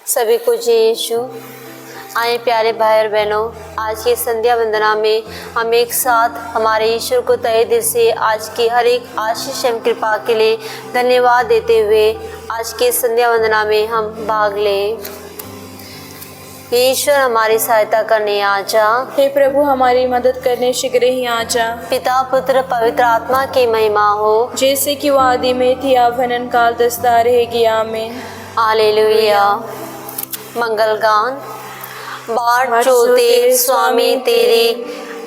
सभी को जय यीशु। आए प्यारे भाई और बहनों, आज की संध्या वंदना में हम एक साथ हमारे ईश्वर को तहे दिल से आज की हर एक आशीष एवं कृपा के लिए धन्यवाद देते हुए आज की संध्या वंदना में हम भाग लें। ईश्वर हमारी सहायता करने आ जा। हे प्रभु हमारी मदद करने शीघ्र ही आ जा। पिता पुत्र पवित्र आत्मा की महिमा हो, जैसे कि वो आदि में थी अब अनंत काल दसता रहेगी। आमीन। हालेलुया। मंगल गान। बाट जोते स्वामी तेरे,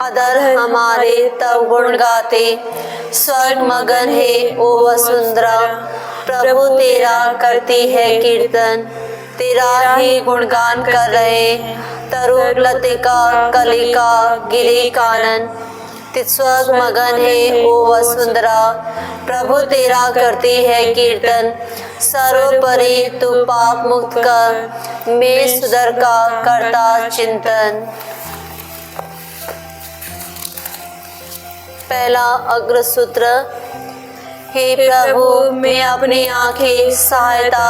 अदर हमारे तब गुण गाते। स्वर्ग मगन है ओ वसुंधरा, प्रभु तेरा करती है कीर्तन। तेरा ही गुणगान कर रहे तरुण लतिका कलिका गिरी कानन। स्वर्ग मगन है ओ वसुंधरा, प्रभु तेरा करती है कीर्तन। सर्वोपरि तू पाप मुक्त कर, मैं सुधर का करता चिंतन। पहला अग्रसूत्र। हे प्रभु, मैं अपनी आंखें सहायता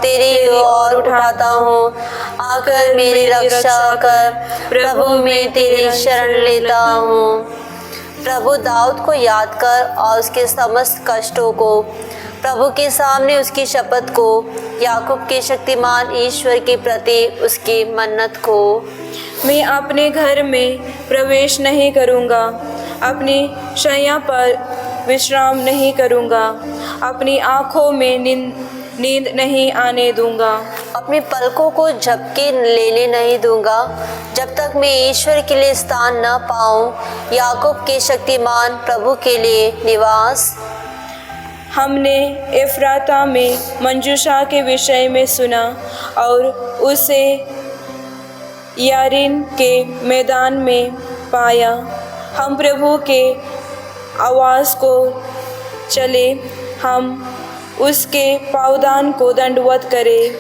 तेरी ओर उठाता हूँ, आकर मेरी रक्षा कर। प्रभु मैं तेरी शरण लेता हूँ। प्रभु दाऊद को याद कर और उसके समस्त कष्टों को, प्रभु के सामने उसकी शपथ को, याकूब के शक्तिमान ईश्वर के प्रति उसकी मन्नत को। मैं अपने घर में प्रवेश नहीं करूँगा, अपनी शैया पर विश्राम नहीं करूँगा, अपनी आँखों में नींद नहीं आने दूंगा। अपनी पलकों को झपके लेने नहीं दूंगा जब तक मैं ईश्वर के लिए स्थान न पाऊं, याकूब के शक्तिमान प्रभु के लिए निवास। हमने एफ्राता में मंजूषा के विषय में सुना और उसे यारीन के मैदान में पाया। हम प्रभु के आवाज़ को चले, हम उसके पावदान को दंडवत करें।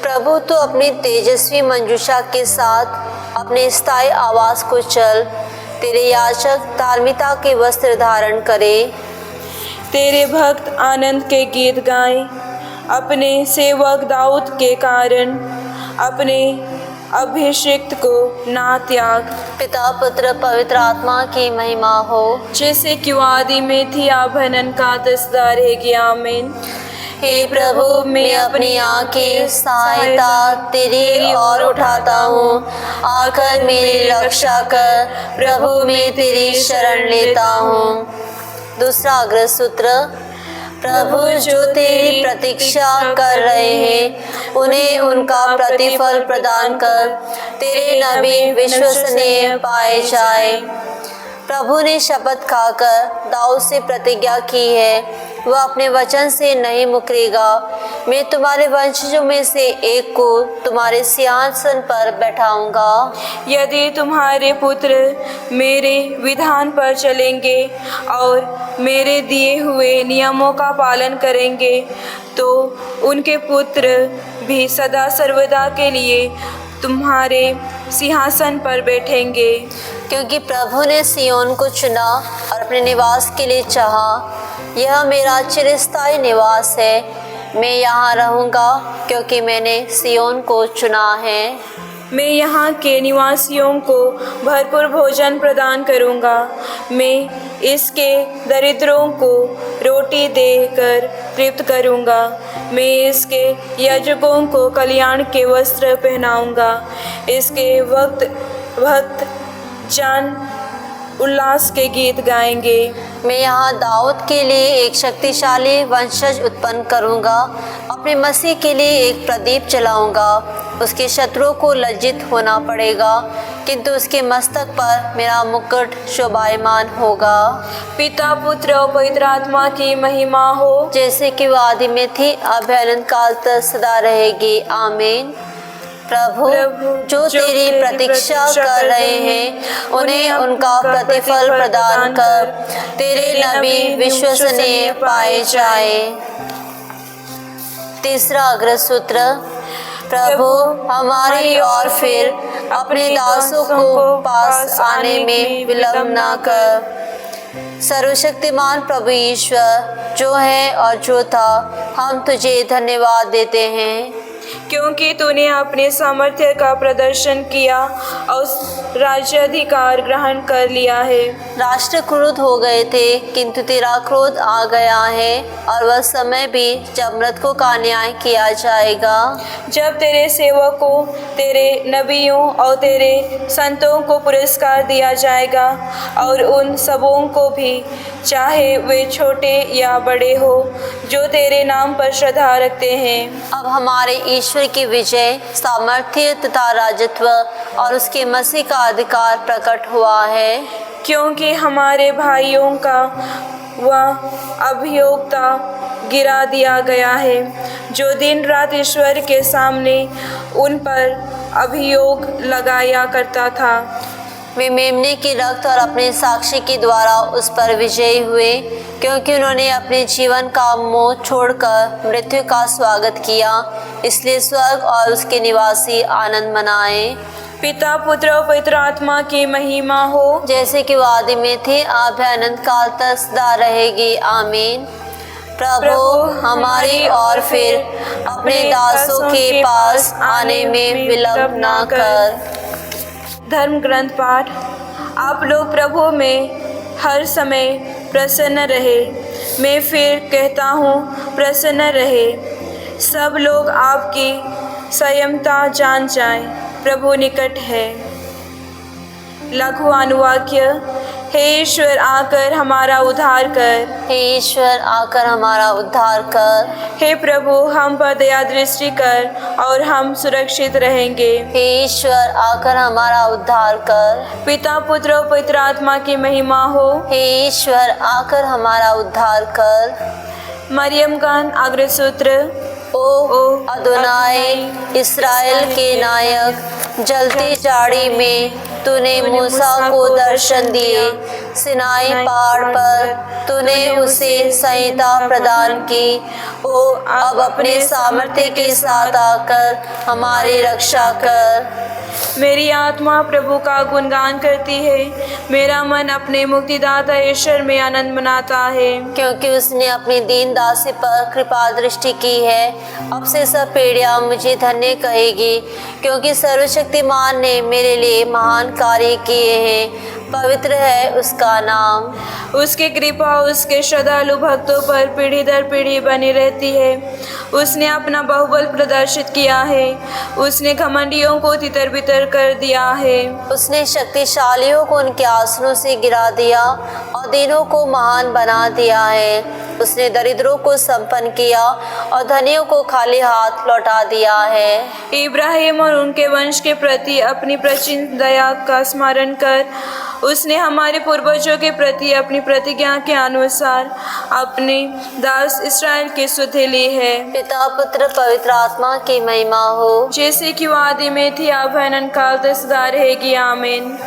प्रभु तो अपनी तेजस्वी मंजूषा के साथ अपने स्थायी आवास को चल। तेरे याचक धार्मिकता के वस्त्र धारण करें। तेरे भक्त आनंद के गीत गाएं, अपने सेवक दाऊद के कारण अपने अभिषिक्त को ना त्याग। पिता पुत्र पवित्र आत्मा की महिमा हो, जैसे कि आदि में थी अब अनंत काल दसता रहेगी। आमीन। हे प्रभु, मैं अपनी आंखें सहायता तेरी ओर उठाता हूँ, आकर मेरी रक्षा कर। प्रभु मैं तेरी शरण लेता हूँ। दूसरा अग्रसूत्र। प्रभु जो तेरी प्रतीक्षा कर रहे हैं, उन्हें उनका प्रतिफल प्रदान कर। तेरे नबी विश्वसनीय पाए जाए। प्रभु ने शपथ खाकर दाऊद से प्रतिज्ञा की है, वह अपने वचन से नहीं मुकरेगा। मैं तुम्हारे वंशजों में से एक को तुम्हारे सिंहासन पर बैठाऊंगा। यदि तुम्हारे पुत्र मेरे विधान पर चलेंगे और मेरे दिए हुए नियमों का पालन करेंगे, तो उनके पुत्र भी सदा सर्वदा के लिए तुम्हारे सिंहासन पर बैठेंगे। क्योंकि प्रभु ने सियोन को चुना और अपने निवास के लिए चाहा। यह मेरा चिरस्थायी निवास है, मैं यहाँ रहूँगा क्योंकि मैंने सियोन को चुना है। मैं यहाँ के निवासियों को भरपूर भोजन प्रदान करूँगा। मैं इसके दरिद्रों को रोटी देकर तृप्त करूँगा। मैं इसके याजकों को कल्याण के वस्त्र पहनाऊँगा। इसके भक्त जान उल्लास के गीत गाएंगे। मैं यहाँ दाऊद के लिए एक शक्तिशाली वंशज उत्पन्न करूँगा, अपने मसीह के लिए एक प्रदीप जलाऊँगा। उसके शत्रुओं को लज्जित होना पड़ेगा, किंतु उसके मस्तक पर मेरा मुकुट शोभायमान होगा। पिता पुत्र और पवित्र आत्मा की महिमा हो, जैसे कि वो आदि में थी अब अनंत काल तक सदा रहेगी। आमीन। प्रभु जो तेरी प्रतीक्षा कर रहे हैं, उन्हें उनका प्रतिफल प्रदान कर। तेरे नबी विश्वसनीय पाए जाए। तीसरा अग्रसूत्र। प्रभु हमारी और फिर अपने दासों को पास आने में विलंब न कर। सर्वशक्तिमान प्रभु ईश्वर जो है और जो था, हम तुझे धन्यवाद देते हैं। क्योंकि तूने अपने सामर्थ्य का प्रदर्शन किया और राज्याधिकार ग्रहण कर लिया है। राष्ट्र क्रोध हो गए थे, किंतु तेरा क्रोध आ गया है, और वह समय भी जब मृतकों का न्याय किया जाएगा। जब तेरे सेवकों, तेरे नबियों और तेरे संतों को पुरस्कार दिया जाएगा, और उन सबों को भी, चाहे वे छोटे या बड़े हो, जो तेरे नाम पर श्रद्धा रखते हैं। अब हमारे ईश्वर की विजय, सामर्थ्य तथा राजत्व और उसके मसीह का अधिकार प्रकट हुआ है। क्योंकि हमारे भाइयों का वह अभियोक्ता गिरा दिया गया है, जो दिन रात ईश्वर के सामने उन पर अभियोग लगाया करता था। वे मेमने की रक्त और अपने साक्षी के द्वारा उस पर विजयी हुए, क्योंकि उन्होंने अपने जीवन का मोह छोड़कर मृत्यु का स्वागत किया। इसलिए स्वर्ग और उसके निवासी आनंद मनाएं। पिता, पुत्र और पवित्र आत्मा की महिमा हो, जैसे कि वो आदि में थे, आप भी अनंत काल तक सदा रहेगी। आमीन। प्रभु हमारी और फिर अपने दासों के पास आने में विलंब ना कर। धर्म ग्रंथ पाठ। आप लोग प्रभु में हर समय प्रसन्न रहे। मैं फिर कहता हूँ, प्रसन्न रहे। सब लोग आपकी संयमता जान जाएं, प्रभु निकट है। लघु अनुवाक्य। हे ईश्वर, आकर हमारा उद्धार कर। हे ईश्वर, आकर हमारा उद्धार कर। हे प्रभु, हम पर दया दृष्टि कर और हम सुरक्षित रहेंगे। हे ईश्वर, आकर हमारा उद्धार कर। पिता, पुत्र और पवित्र आत्मा की महिमा हो। हे ईश्वर, आकर हमारा उद्धार कर। मरियम गण अग्रसूत्र। ओ अदोनाई, इस्राएल के नायक, जलती झाड़ी में तूने मूसा को दर्शन दिए। सिनाई पहाड़ पर तूने उसे संहिता प्रदान की। ओ अब अपने सामर्थ्य के साथ आकर हमारी रक्षा कर। मेरी आत्मा प्रभु का गुणगान करती है। मेरा मन अपने मुक्तिदाता ईश्वर में आनंद मनाता है, क्योंकि उसने अपनी दीन दासी पर कृपा दृष्टि की है। अब से सब पीढ़ियां मुझे धन्य कहेगी, क्योंकि सर्वशक्तिमान ने मेरे लिए महान कार्य किए हैं। पवित्र है उसका नाम। उसकी कृपा उसके श्रद्धालु भक्तों पर पीढ़ी दर पीढ़ी बनी रहती है। उसने अपना बाहुबल प्रदर्शित किया है। उसने घमंडियों को तितर बितर कर दिया है। उसने शक्तिशालियों को उनके आसनों से गिरा दिया और दीनों को महान बना दिया है। उसने दरिद्रों को संपन्न किया और धनियों को खाली हाथ लौटा दिया है। इब्राहिम और उनके वंश के प्रति अपनी प्राचीन दया का स्मरण कर उसने हमारे पूर्वजों के प्रति अपनी प्रतिज्ञा के अनुसार अपने दास इस्राएल की सुधि ली है। पिता, पुत्र, पवित्र आत्मा की महिमा हो, जैसे कि वो आदि में थी, अब अनंत काल तक सदा रहेगी। आमीन।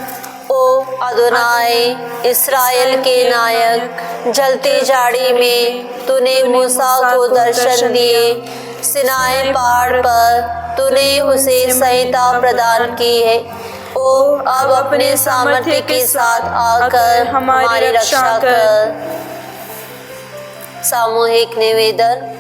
ओ अदोनाई, इस्राएल के नायक, जलती झाड़ी में तूने मूसा को दर्शन दिए। सिनाई पहाड़ पर तूने उसे संहिता प्रदान की है। ओ अब अपने सामर्थ्य के साथ आकर हमारी रक्षा कर। सामूहिक निवेदन।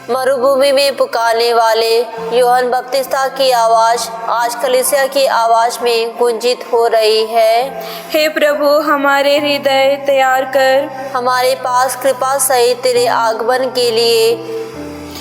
मरुभूमि में पुकारने वाले यूहन्ना बपतिस्ता की आवाज़ आज कलीसिया की आवाज़ में गुंजित हो रही है। हे प्रभु, हमारे हृदय तैयार कर। हमारे पास कृपा सहित तेरे आगमन के लिए।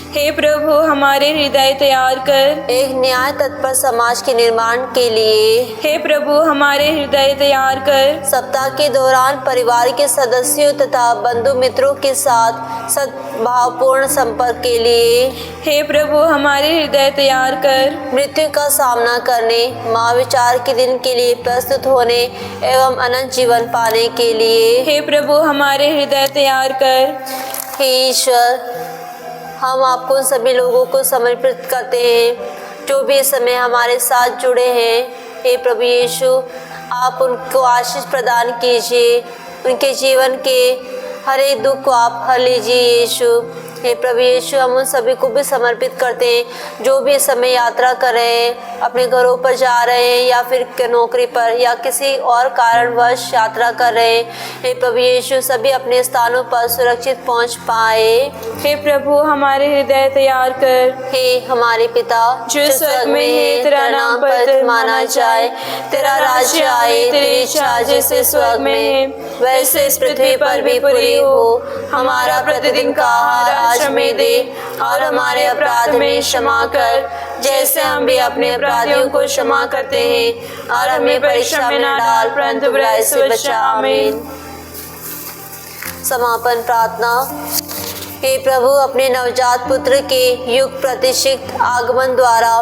हे प्रभु, हमारे हृदय तैयार कर। एक न्याय तत्पर समाज के निर्माण के लिए। हे प्रभु, हमारे हृदय तैयार कर। सप्ताह के दौरान परिवार के सदस्यों तथा बंधु मित्रों के साथ सद्भावपूर्ण संपर्क के लिए। हे प्रभु, हमारे हृदय तैयार कर। मृत्यु का सामना करने, महाविचार के दिन के लिए प्रस्तुत होने एवं अनंत जीवन पाने के लिए। हे प्रभु, हमारे हृदय तैयार कर। हे ईश्वर, हम आपको उन सभी लोगों को समर्पित करते हैं जो भी इस समय हमारे साथ जुड़े हैं। हे प्रभु यीशु, आप उनको आशीष प्रदान कीजिए। उनके जीवन के हर एक दुख को आप हर लीजिए यीशु। हे प्रभु यीशु, हम उन सभी को भी समर्पित करते हैं जो भी इस समय यात्रा कर रहे हैं, अपने घरों पर जा रहे हैं या फिर नौकरी पर या किसी और कारणवश यात्रा कर रहे हैं। हे प्रभु यीशु, सभी अपने स्थानों पर सुरक्षित पहुंच पाए। हे प्रभु, हमारे हृदय तैयार कर। हे हमारे पिता जो स्वर्ग में है, तेरा नाम पवित्र माना जाए, तेरा राज्य आए, तेरी इच्छा जैसे स्वर्ग में है वैसे इस पृथ्वी पर भी पूरी हो। हमारा प्रतिदिन का आहार आज हमें दे और हमारे अपराध में क्षमा कर जैसे हम भी अपने अपराधियों को क्षमा करते हैं, और हमें परीक्षा में न डाल परंतु बुराई से बचा। आमीन। समापन प्रार्थना। हे प्रभु, अपने नवजात पुत्र के युग प्रतिष्ठित आगमन द्वारा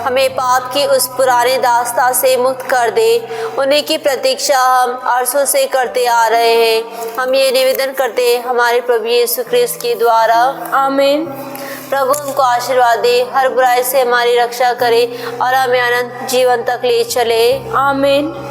हमें पाप की उस पुराने दास्ता से मुक्त कर दे। उन्हीं की प्रतीक्षा हम अरसों से करते आ रहे हैं। हम ये निवेदन करते हैं हमारे प्रभु यीशु ख्रिस्त के द्वारा। आमीन। प्रभु हमको आशीर्वाद दे, हर बुराई से हमारी रक्षा करे और हमें अनंत जीवन तक ले चले। आमीन।